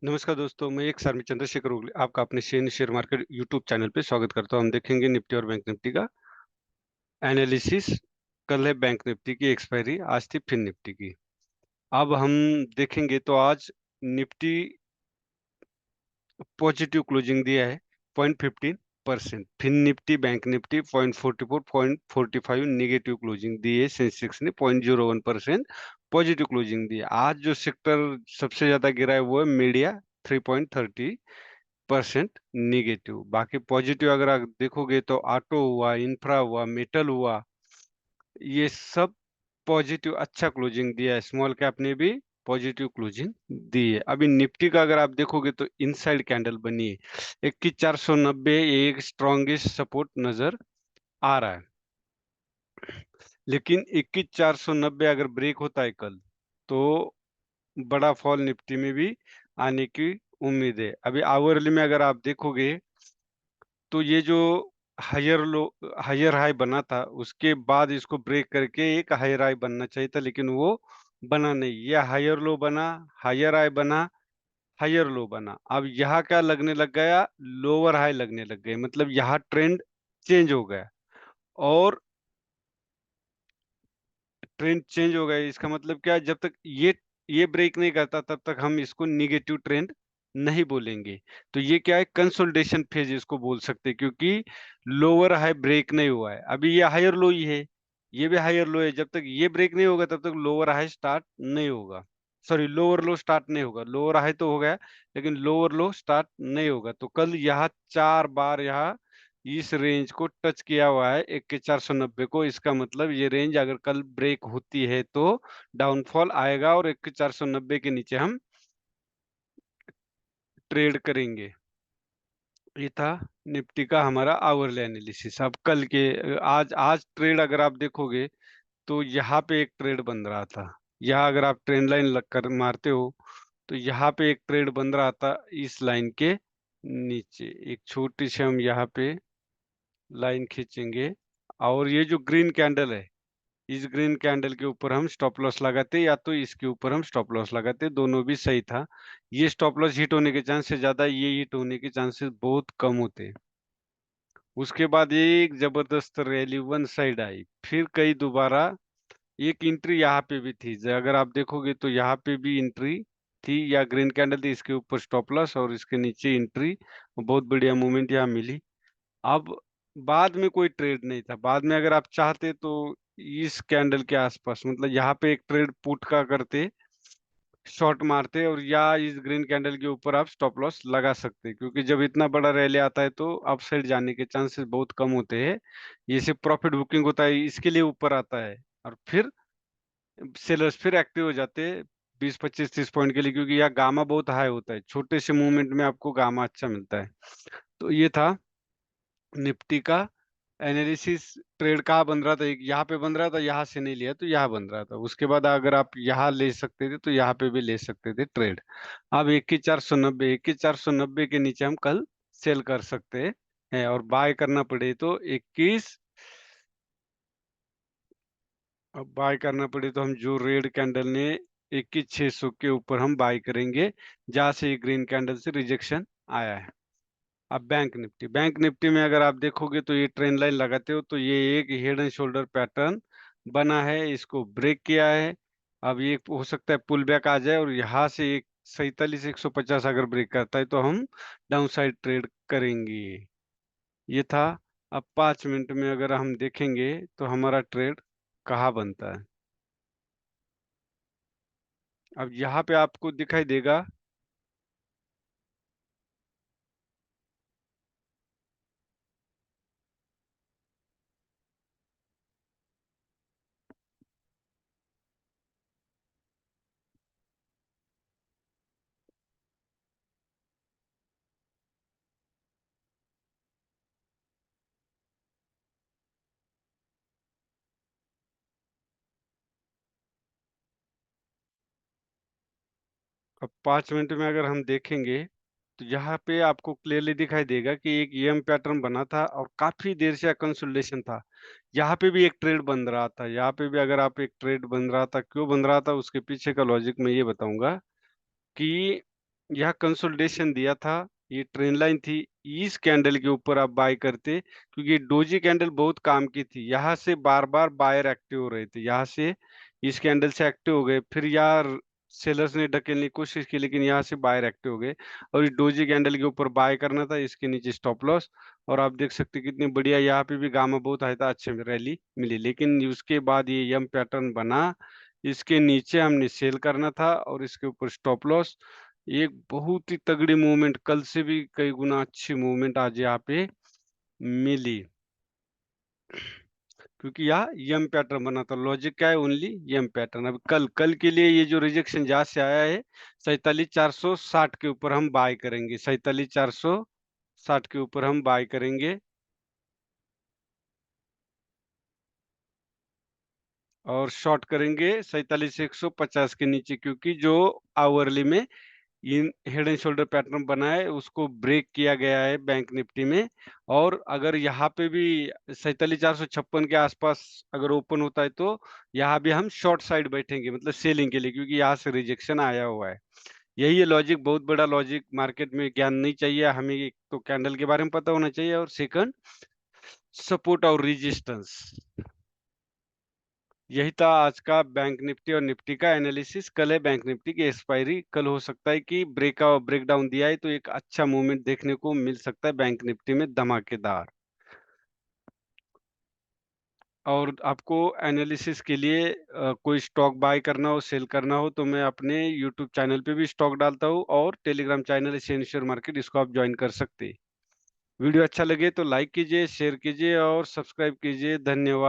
नमस्कार दोस्तों, मैं एक सर्मी चंद्रशेखर ओगले आपका अपने शेयर मार्केट यूट्यूब चैनल पे स्वागत करता हूं। हम देखेंगे निफ्टी और बैंक निफ्टी का एनालिसिस। कल है बैंक निफ्टी की एक्सपायरी, आज थी फिन निफ्टी की। अब हम देखेंगे तो आज निफ्टी पॉजिटिव क्लोजिंग दिया है 0.15%। Fin Nifty bank Nifty 0.44 0.45 negative closing दी है। सेंसेक्स ने 0.01% पॉजिटिव क्लोजिंग दी है। आज जो सेक्टर सबसे ज्यादा गिरा है वो है मीडिया 3.30% निगेटिव। बाकी पॉजिटिव अगर आप देखोगे तो ऑटो हुआ, इंफ्रा हुआ, मेटल हुआ, ये सब पॉजिटिव अच्छा क्लोजिंग दिया है। स्मॉल कैप ने भी पॉजिटिव क्लोजिंग दी है। अभी निफ्टी का अगर आप देखोगे तो इनसाइड कैंडल बनी है 21,490, एक स्ट्रॉन्गेस्ट सपोर्ट नजर आ रहा है। लेकिन 21,490 अगर ब्रेक होता है कल तो बड़ा फॉल निफ्टी में भी आने की उम्मीद है। अभी आवरली में अगर आप देखोगे तो ये जो हायर हाई बना था उसके बाद इसको ब्रेक करके एक हायर हाई बनना चाहिए था, लेकिन वो बना नहीं। ये हायर लो बना, हायर हाई बना, हायर लो बना। अब यहाँ क्या लगने लग गया, लोअर हाई लगने लग गए, मतलब यहाँ ट्रेंड चेंज हो गया। और ट्रेंड चेंज हो गया इसका मतलब क्या है, जब तक ये ब्रेक नहीं करता तब तक हम इसको निगेटिव ट्रेंड नहीं बोलेंगे। तो ये क्या है, कंसोलिडेशन फेज इसको बोल सकते हैं, क्योंकि लोअर हाई ब्रेक नहीं हुआ है। अभी ये हायर लो ही है, ये भी हायर लो है। जब तक ये ब्रेक नहीं होगा तब तक लोअर हाई स्टार्ट नहीं होगा। सॉरी, लोअर लो स्टार्ट नहीं होगा। लोअर हाई तो हो गया लेकिन लोअर लो स्टार्ट नहीं होगा। तो कल यहाँ 4 बार यहाँ इस रेंज को टच किया हुआ है 21,490 को। इसका मतलब ये रेंज अगर कल ब्रेक होती है तो डाउनफॉल आएगा और 21,490 के नीचे हम ट्रेड करेंगे। ये था निफ्टी का हमारा आवरली एनालिसिस। अब कल के आज आज ट्रेड अगर आप देखोगे तो यहाँ पे एक ट्रेड बन रहा था। यहाँ अगर आप ट्रेंड लाइन लग कर मारते हो तो यहाँ पे एक ट्रेड बन रहा था इस लाइन के नीचे। एक छोटी सी हम यहाँ पे लाइन खींचेंगे और ये जो ग्रीन कैंडल है, इस ग्रीन कैंडल के ऊपर हम स्टॉप लॉस लगाते या तो इसके ऊपर हम स्टॉप लॉस लगाते, दोनों भी सही था। ये स्टॉप लॉस हिट होने के चांसेस ज्यादा, ये हिट होने के चांसेस बहुत कम होते हैं। उसके बाद ये एक जबरदस्त रैली वन साइड आई, फिर कई दोबारा एक एंट्री यहाँ पे भी थी। अगर आप देखोगे तो यहाँ पे भी एंट्री थी, या ग्रीन कैंडल थी, इसके ऊपर स्टॉप लॉस और इसके नीचे एंट्री। बहुत बढ़िया मूवमेंट यहाँ मिली। अब बाद में कोई ट्रेड नहीं था। बाद में अगर आप चाहते तो इस कैंडल के आसपास, मतलब यहाँ पे एक ट्रेड पुट का करते, शॉर्ट मारते, और या इस ग्रीन कैंडल के ऊपर आप स्टॉप लॉस लगा सकते, क्योंकि जब इतना बड़ा रैली आता है तो अपसाइड जाने के चांसेस बहुत कम होते हैं। ये सिर्फ प्रॉफिट बुकिंग होता है, इसके लिए ऊपर आता है और फिर सेलर्स फिर एक्टिव हो जाते हैं 20 25 30 पॉइंट के लिए, क्योंकि यहाँ गामा बहुत हाई होता है। छोटे से मूवमेंट में आपको गामा अच्छा मिलता है। तो ये था निफ्टी का एनालिसिस। ट्रेड कहाँ बन रहा था, एक यहाँ पे बन रहा था, यहाँ से नहीं लिया तो यहाँ बन रहा था। उसके बाद अगर आप यहाँ ले सकते थे तो यहाँ पे भी ले सकते थे ट्रेड। अब 21,490 के नीचे हम कल सेल कर सकते हैं, और बाय करना पड़े तो 21, अब बाय करना पड़े तो हम जो रेड कैंडल ने 21,600 के ऊपर हम बाय करेंगे, जहां से ये ग्रीन कैंडल से रिजेक्शन आया है। अब बैंक निफ्टी में अगर आप देखोगे तो ये ट्रेंड लाइन लगाते हो तो ये एक हेड एंड शोल्डर पैटर्न बना है, इसको ब्रेक किया है। अब ये हो सकता है पुल बैक आ जाए और यहाँ से एक 47,150 अगर ब्रेक करता है तो हम डाउन साइड ट्रेड करेंगे। ये था। अब 5 मिनट में अगर हम देखेंगे तो हमारा ट्रेड कहाँ बनता है। अब यहाँ पे आपको दिखाई देगा, अब 5 मिनट में अगर हम देखेंगे तो यहाँ पे आपको क्लियरली दिखाई देगा कि एक ईएम पैटर्न बना था और काफी देर से कंसोलिडेशन था। यहाँ पे भी एक ट्रेड बन रहा था, यहाँ पे भी अगर आप एक ट्रेड बन रहा था, क्यों बन रहा था उसके पीछे का लॉजिक मैं ये बताऊंगा कि यह कंसोलिडेशन दिया था, ये ट्रेंड लाइन थी, इस कैंडल के ऊपर आप बाय करते, क्योंकि डोजी कैंडल बहुत काम की थी। यहाँ से बार बार बायर एक्टिव हो रहे थे, यहाँ से इस कैंडल से एक्टिव हो गए, फिर यार सेलर्स ने ढकेलने की कोशिश की, लेकिन यहाँ से बायर एक्टिव हो गए और इस डोजी कैंडल के ऊपर बाय करना था, इसके नीचे स्टॉप लॉस। और आप देख सकते कितनी बढ़िया, यहाँ पे भी गामा बहुत आया था, अच्छे में रैली मिली, लेकिन उसके बाद ये यम पैटर्न बना, इसके नीचे हमने सेल करना था और इसके ऊपर स्टॉप लॉस। एक बहुत ही तगड़ी मूवमेंट, कल से भी कई गुना अच्छी मूवमेंट आज यहाँ पे मिली, क्योंकि यहाँ यम पैटर्न बना था। लॉजिक क्या है? ओनली यम पैटर्न। अब कल कल के लिए ये जो रिजेक्शन जहाँ से आया है 47,460 के ऊपर हम बाय करेंगे, 47,460 के ऊपर हम बाय करेंगे और शॉर्ट करेंगे 47,150 के नीचे, क्योंकि जो आवरली में in head and shoulder pattern बना है उसको ब्रेक किया गया है बैंक निफ्टी में। और अगर यहाँ पे भी 47,456 के आसपास अगर ओपन होता है तो यहाँ भी हम शॉर्ट साइड बैठेंगे, मतलब सेलिंग के लिए, क्योंकि यहाँ से रिजेक्शन आया हुआ है। यही है लॉजिक, बहुत बड़ा लॉजिक। मार्केट में ज्ञान नहीं चाहिए हमें, एक तो कैंडल के बारे में पता होना चाहिए और सेकंड सपोर्ट और रेजिस्टेंस। यही था आज का बैंक निफ्टी और निफ्टी का एनालिसिस। कल है बैंक निफ्टी की एक्सपायरी, कल हो सकता है कि ब्रेकडाउन दिया है तो एक अच्छा मूवमेंट देखने को मिल सकता है बैंक निफ्टी में, धमाकेदार। और आपको एनालिसिस के लिए कोई स्टॉक बाय करना हो, सेल करना हो, तो मैं अपने यूट्यूब चैनल पे भी स्टॉक डालता हूँ और Telegram channel Asian share market, इसको आप ज्वाइन कर सकते हैं। वीडियो अच्छा लगे तो लाइक कीजिए, शेयर कीजिए और सब्सक्राइब कीजिए। धन्यवाद।